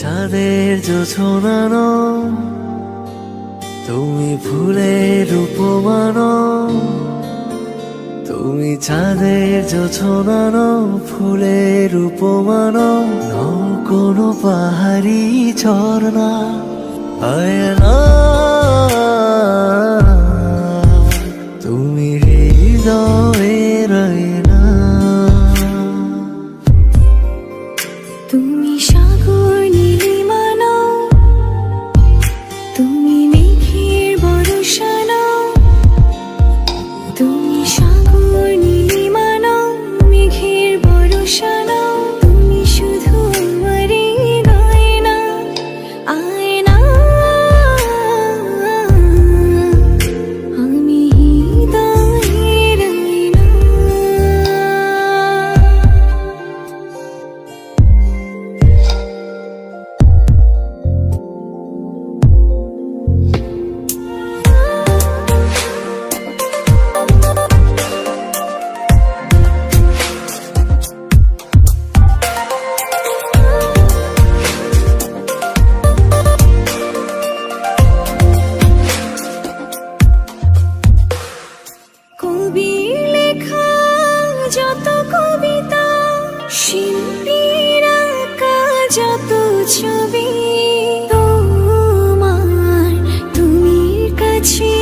চাঁদের জোছনা নও, তুমি ফুলের উপমান। তুমি চাঁদের জোছনা নও, ফুলের উপমান। নও কোনো পাহাড়ি ঝর্ণা, আয়না। তুমি হৃদয়ের আয়না। তুমি সাগর নীলিমা নও, তুমি মেঘের বর্ষা নও। তুমি সাগর নীলিমা নও, মেঘের বর্ষা নও। তুমি শুধু আমারই গয়না, আয়না। আমি হৃদয়ের আয়না। কবির লেখা যত কবিতা, শিল্পীর আঁকা যত ছবি, তোমার তুমির কাছে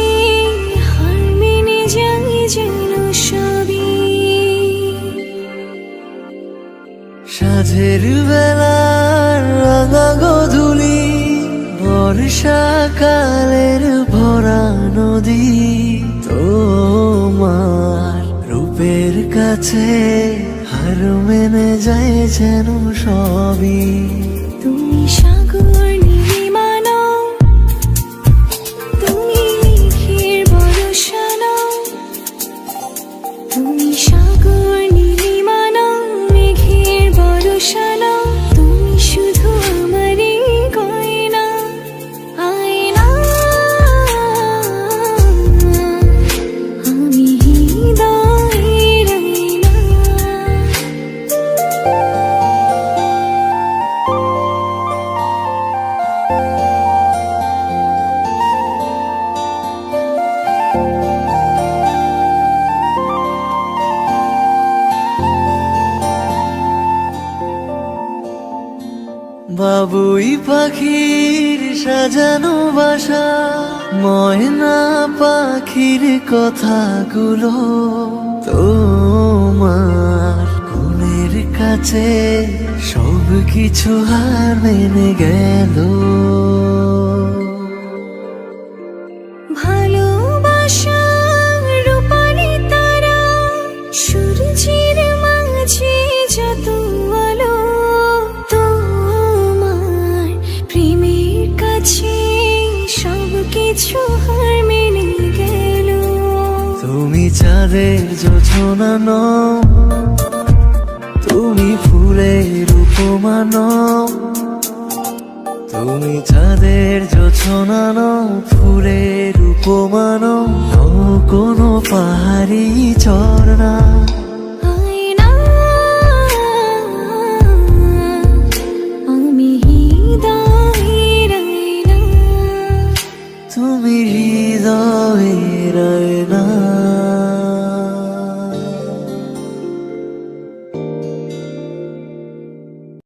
হার মেনে যাই যেন সবই। সাঁঝের বেলার রাঙা গোধূলি, বর্ষাকালের ভরা নদী। তোমার রূপের কাছে হার মেনে যায় যেন সবই। তুমি সাগর নীলিমা নও, তুমি মেঘের বর্ষা নও। তুমি সাগর নীলিমা নও, মেঘের বর্ষা নও। তুমি শুধু আমারই গয়না, আয়না। আমি হৃদয়ের আয়না। বাবুই পাখির সাজানো বাসা, ময়না পাখির কথাগুলো তোমার গুণের কাছে সব কিছু হার মেনে গেল। ভালোবাসা রূপালি তারা, সূর্যের মাঝে যত আলো। তোমার প্রেমের কাছে সব কিছু হার মেনে গেল। তুমি চাঁদের জোছনা নও, তুমি ফুলের উপমান। তুমি চাঁদের জোছনা নও, ফুলের উপমান। নও কোনো পাহাড়ি ঝর্ণা, আয়না। আমি হৃদয়ের আয়না। তুমি হৃদয়ের আয়না।